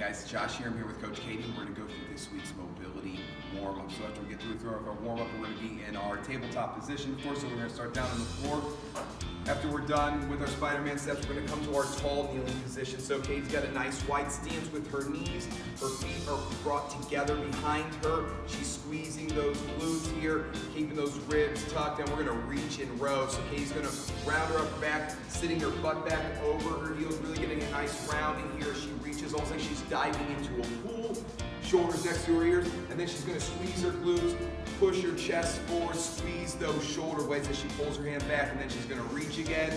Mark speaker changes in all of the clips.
Speaker 1: guys, it's Josh here. I'm here with Coach Katie. We're going to go through this week's mobility warm-up. So after we get through our warm-up, we're going to be in our tabletop position, of course, so we're going to start down on the floor. After we're done with our Spider-Man steps, we're going to come to our tall kneeling position. So Katie's got a nice wide stance with her knees. Her feet are brought together behind her. She's squeezing those glutes here, keeping those ribs tucked, and we're going to reach and row. So Katie's going to round her upper back, sitting her butt back over her heels, really getting a nice rounding here. She reaches almost like she's diving into a pool. Shoulders next to her ears, and then she's going to squeeze her glutes, push her chest forward, squeeze those shoulder blades as she pulls her hand back, and then she's going to reach again.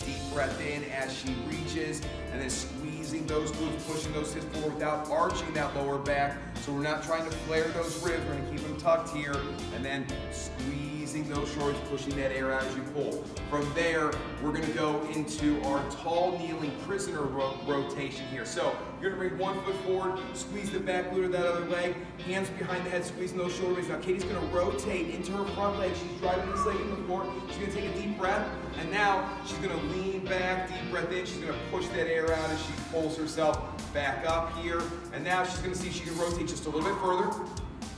Speaker 1: Deep breath in as she reaches, and then squeezing those glutes, pushing those hips forward without arching that lower back. So we're not trying to flare those ribs, we're going to keep them tucked here, and then squeezing those shoulders, pushing that air out as you pull. From there, we're going to go into our tall kneeling prisoner rotation here. So you're going to bring one foot forward, squeeze the back glute of that other leg, hands behind the head, squeezing those shoulder blades. Now Katie's going to rotate into her front leg. She's driving this leg in the floor. She's going to take a deep breath, and now she's going to lean back, deep breath in. She's going to push that air out as she pulls herself back up here. And now she's going to see she can rotate just a little bit further,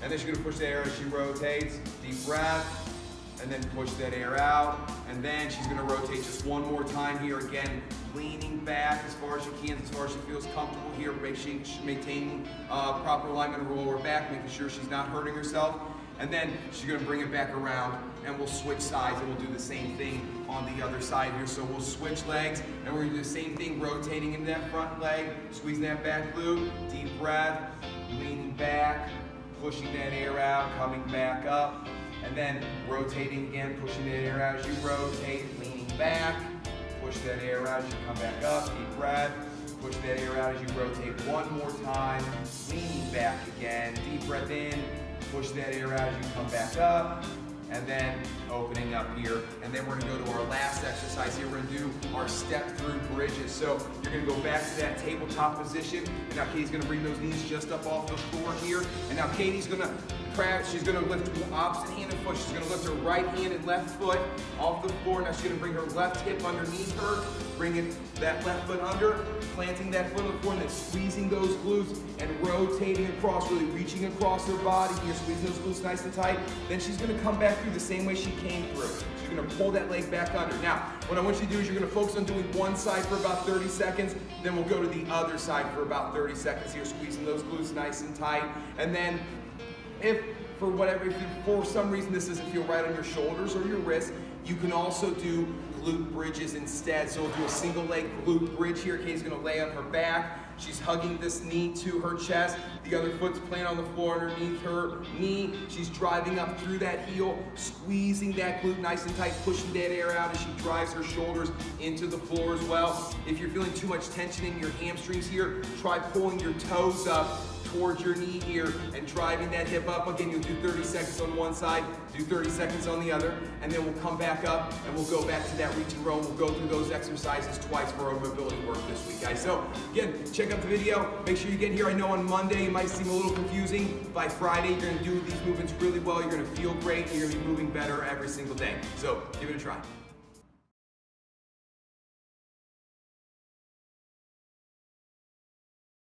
Speaker 1: and then she's going to push the air as she rotates. Deep breath. And then push that air out, and then she's going to rotate just one more time here, again leaning back as far as she can, as far as she feels comfortable here, maintaining proper alignment of her lower back, making sure she's not hurting herself. And then she's going to bring it back around, and we'll switch sides, and we'll do the same thing on the other side here. So we'll switch legs, and we're going to do the same thing, rotating into that front leg, squeezing that back glute, deep breath, leaning back, pushing that air out, coming back up. And then rotating again, pushing that air out as you rotate, leaning back, push that air out as you come back up, deep breath, push that air out as you rotate one more time, leaning back again, deep breath in, push that air out as you come back up, and then opening up here. And then we're going to go to our last exercise here. We're going to do our step through bridges. So you're going to go back to that tabletop position, and now Katie's going to bring those knees just up off the floor here. And now Katie's going to she's going to lift opposite hand and foot. She's going to lift her right hand and left foot off the floor. Now she's going to bring her left hip underneath her, bringing that left foot under, planting that foot on the floor, and then squeezing those glutes and rotating across, really reaching across her body here, squeezing those glutes nice and tight. Then she's going to come back through the same way she came through. She's going to pull that leg back under. Now, what I want you to do is you're going to focus on doing one side for about 30 seconds, then we'll go to the other side for about 30 seconds here, squeezing those glutes nice and tight. And then if for some reason this doesn't feel right on your shoulders or your wrists, you can also do glute bridges instead. So we'll do a single leg glute bridge here. Katie's going to lay on her back. She's hugging this knee to her chest. The other foot's playing on the floor underneath her knee. She's driving up through that heel, squeezing that glute nice and tight, pushing that air out as she drives her shoulders into the floor as well. If you're feeling too much tension in your hamstrings here, try pulling your toes up towards your knee here and driving that hip up. Again, you'll do 30 seconds on one side, do 30 seconds on the other, and then we'll come back up and we'll go back to that reach and row. We'll go through those exercises twice for our mobility work this week, guys. So again, check out the video. Make sure you get here. I know on Monday it might seem a little confusing. By Friday, you're going to do these movements really well. You're going to feel great. You're going to be moving better every single day. So give it a try.